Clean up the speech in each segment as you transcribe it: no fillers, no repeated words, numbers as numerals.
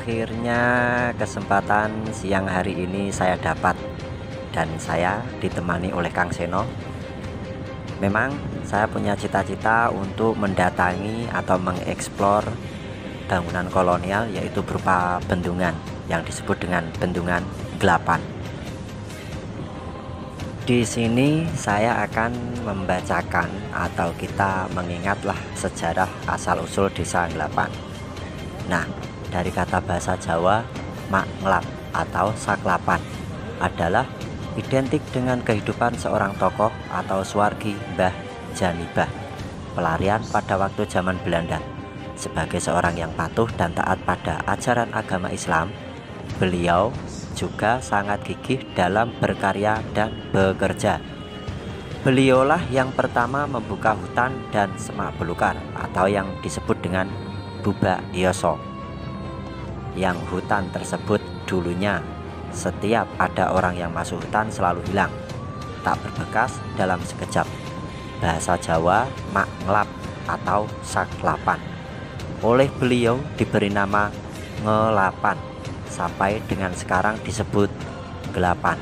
Akhirnya kesempatan siang hari ini saya dapat, dan saya ditemani oleh Kang Seno. Memang saya punya cita-cita untuk mendatangi atau mengeksplor bangunan kolonial, yaitu berupa bendungan yang disebut dengan Bendungan Glapan. Di sini saya akan membacakan atau kita mengingatlah sejarah asal-usul Desa Glapan. Nah, dari kata bahasa Jawa, Maklap atau Saklapan adalah identik dengan kehidupan seorang tokoh atau suwargi Mbah Janibah, pelarian pada waktu zaman Belanda. Sebagai seorang yang patuh dan taat pada ajaran agama Islam, beliau juga sangat gigih dalam berkarya dan bekerja. Beliaulah yang pertama membuka hutan dan semak belukar atau yang disebut dengan Bubak Yoso. Yang hutan tersebut dulunya setiap ada orang yang masuk hutan selalu hilang, tak berbekas dalam sekejap. Bahasa Jawa Maklap atau Saklapan. Oleh beliau diberi nama Ngelapan, sampai dengan sekarang disebut Glapan.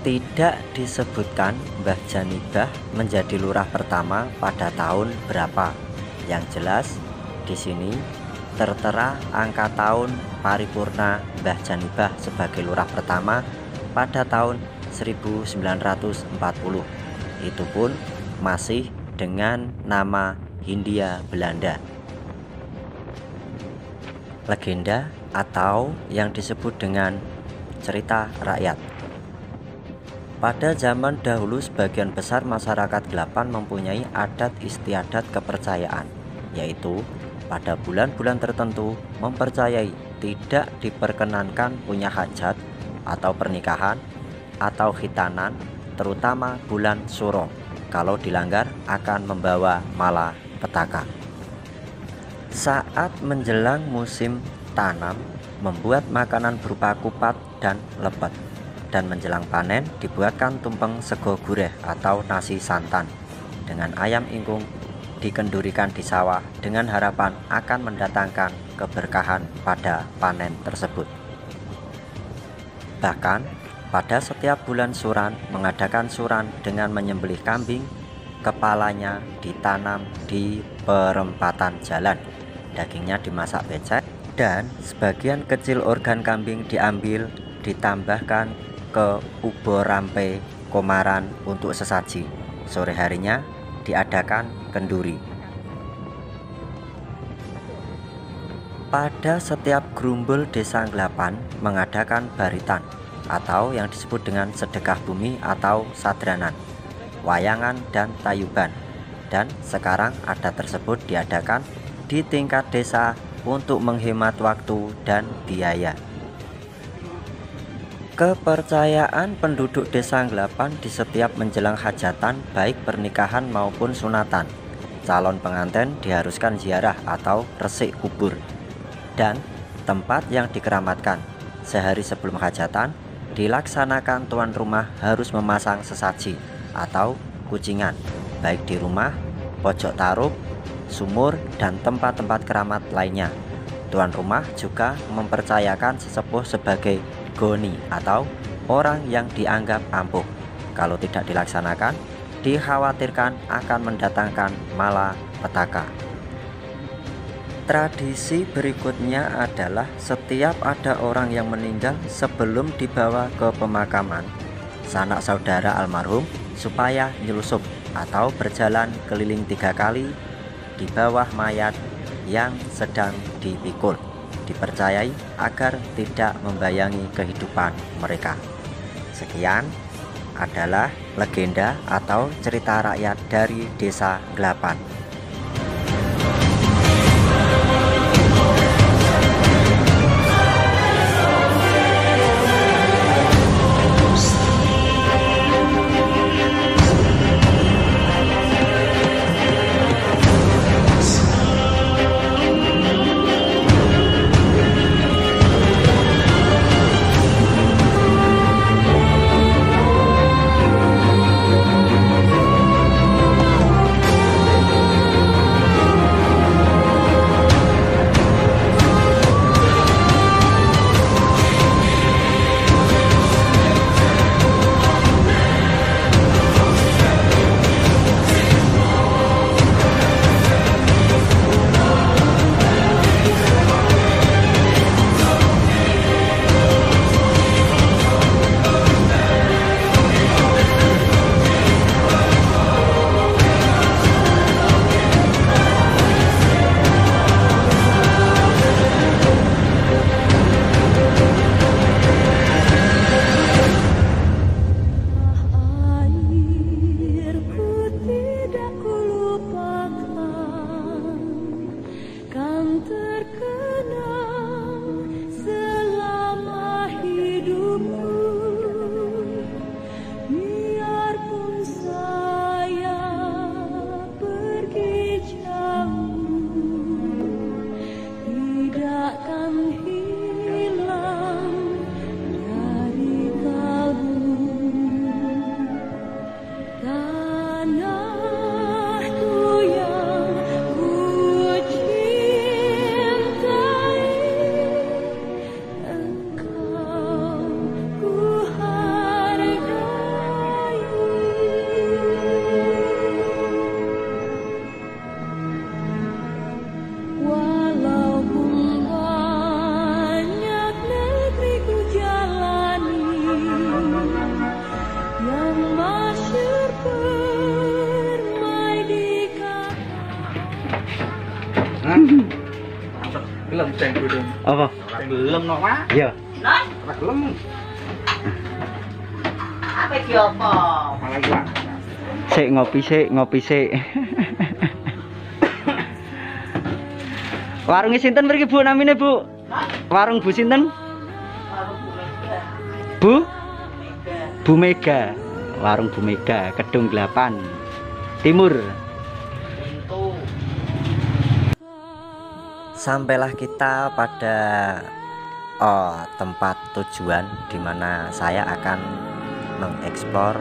Tidak disebutkan Mbah Janibah menjadi lurah pertama pada tahun berapa. Yang jelas di sini tertera angka tahun paripurna Mbah Janibah sebagai lurah pertama pada tahun 1940. Itu pun masih dengan nama Hindia Belanda. Legenda atau yang disebut dengan cerita rakyat. Pada zaman dahulu sebagian besar masyarakat Glapan mempunyai adat istiadat kepercayaan, yaitu pada bulan-bulan tertentu mempercayai tidak diperkenankan punya hajat atau pernikahan atau khitanan, terutama bulan Suro. Kalau dilanggar akan membawa malapetaka. Saat menjelang musim tanam, membuat makanan berupa kupat dan lepet, dan menjelang panen dibuatkan tumpeng sego gureh atau nasi santan dengan ayam ingkung, dikendurikan di sawah dengan harapan akan mendatangkan keberkahan pada panen tersebut. Bahkan pada setiap bulan suran mengadakan suran dengan menyembelih kambing, kepalanya ditanam di perempatan jalan, dagingnya dimasak becek, dan sebagian kecil organ kambing diambil ditambahkan ke ubur rampe komaran untuk sesaji. Sore harinya diadakan kenduri. Pada setiap gerumbul Desa Glapan mengadakan baritan atau yang disebut dengan sedekah bumi atau sadranan, wayangan dan tayuban, dan sekarang adat tersebut diadakan di tingkat desa untuk menghemat waktu dan biaya. Kepercayaan penduduk Desa Glapan di setiap menjelang hajatan, baik pernikahan maupun sunatan, calon pengantin diharuskan ziarah atau resik kubur, dan tempat yang dikeramatkan. Sehari sebelum hajatan dilaksanakan, tuan rumah harus memasang sesaji atau kucingan, baik di rumah, pojok taruh, sumur, dan tempat-tempat keramat lainnya. Tuan rumah juga mempercayakan sesepuh sebagai goni atau orang yang dianggap ampuh. Kalau tidak dilaksanakan, dikhawatirkan akan mendatangkan malapetaka. Tradisi berikutnya adalah setiap ada orang yang meninggal, sebelum dibawa ke pemakaman, sanak saudara almarhum supaya nyelusup atau berjalan keliling 3 kali di bawah mayat yang sedang dipikul, dipercayai agar tidak membayangi kehidupan mereka. Sekian adalah legenda atau cerita rakyat dari Desa Glapan. Ceng burung. Apa? Ora gelem kok, Mak. Iya. Nah, Ora gelem. apa iki apa? Malah iki, Pak. Sik ngopi sik. Warungnya sinten mriki Bu namine Bu? Warung Bu sinten? Warung Bu Mega. Bu? Mega. Bu Mega. Warung Bu Mega, Kedung 8 Timur. Pintu. Sampailah kita pada tempat tujuan di mana saya akan mengeksplor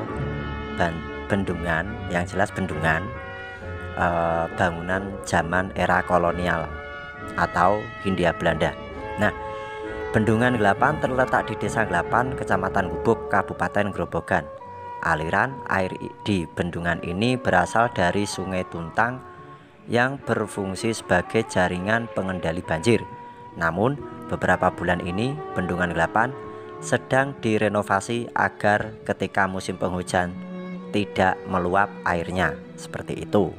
bendungan, yang jelas bendungan bangunan zaman era kolonial atau Hindia Belanda. Nah, Bendungan Gelapan terletak di Desa Gelapan, Kecamatan Gubuk, Kabupaten Grobogan. Aliran air di bendungan ini berasal dari Sungai Tuntang yang berfungsi sebagai jaringan pengendali banjir. Namun, beberapa bulan ini Bendungan Gelapan sedang direnovasi agar ketika musim penghujan tidak meluap airnya, seperti itu.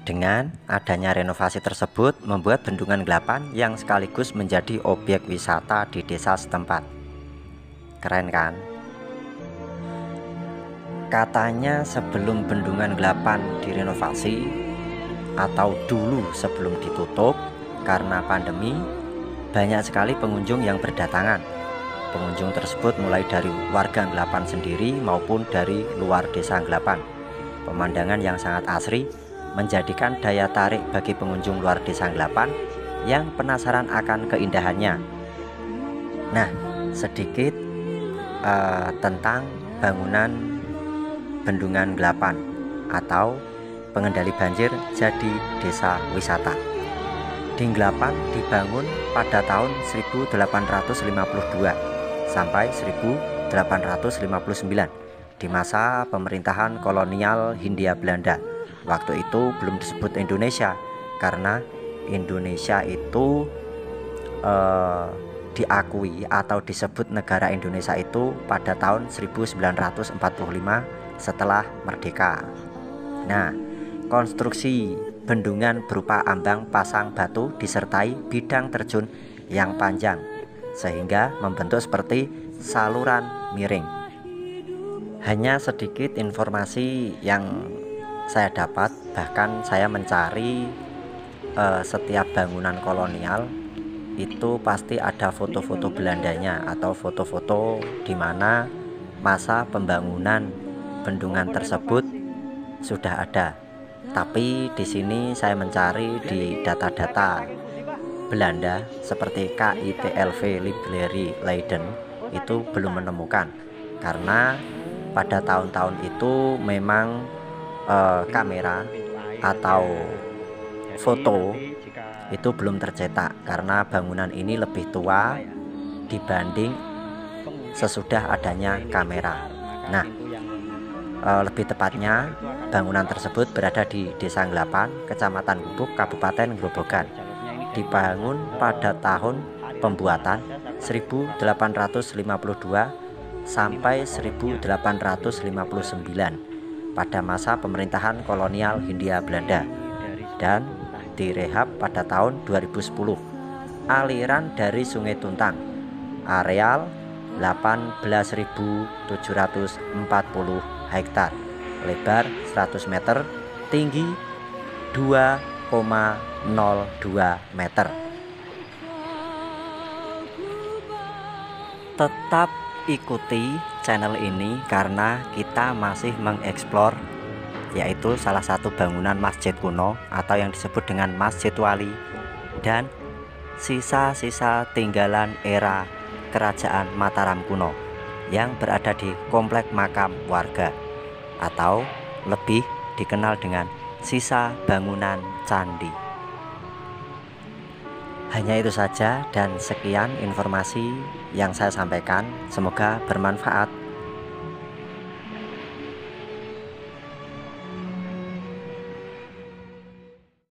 Dengan adanya renovasi tersebut membuat Bendungan Gelapan yang sekaligus menjadi objek wisata di desa setempat. Keren kan? Katanya sebelum Bendungan Gelapan direnovasi atau dulu sebelum ditutup karena pandemi, banyak sekali pengunjung yang berdatangan. Pengunjung tersebut mulai dari warga Gelapan sendiri maupun dari luar desa Gelapan. Pemandangan yang sangat asri menjadikan daya tarik bagi pengunjung luar desa Gelapan yang penasaran akan keindahannya. Nah, sedikit tentang bangunan Bendungan Gelapan atau pengendali banjir jadi desa wisata. Dinggelapan dibangun pada tahun 1852 sampai 1859 di masa pemerintahan kolonial Hindia Belanda. Waktu itu belum disebut Indonesia karena Indonesia itu diakui atau disebut negara Indonesia itu pada tahun 1945 setelah merdeka. Nah, konstruksi bendungan berupa ambang pasang batu disertai bidang terjun yang panjang sehingga membentuk seperti saluran miring. Hanya sedikit informasi yang saya dapat, bahkan saya mencari setiap bangunan kolonial itu pasti ada foto-foto Belandanya atau foto-foto di mana masa pembangunan bendungan tersebut sudah ada. Tapi di sini saya mencari di data-data Belanda seperti KITLV Library Leiden itu belum menemukan, karena pada tahun-tahun itu memang kamera atau foto itu belum tercetak karena bangunan ini lebih tua dibanding sesudah adanya kamera. Nah, lebih tepatnya bangunan tersebut berada di Desa Gelapan, Kecamatan Gubuk, Kabupaten Grobogan. Dibangun pada tahun pembuatan 1852 sampai 1859 pada masa pemerintahan kolonial Hindia Belanda dan direhab pada tahun 2010. Aliran dari Sungai Tuntang, areal 18.740 hektar, lebar 100 meter, tinggi 2,02 meter. Tetap ikuti channel ini karena kita masih mengeksplor, yaitu salah satu bangunan masjid kuno atau yang disebut dengan Masjid Wali dan sisa-sisa tinggalan era Kerajaan Mataram kuno yang berada di komplek makam warga atau lebih dikenal dengan sisa bangunan candi. Hanya itu saja dan sekian informasi yang saya sampaikan, semoga bermanfaat.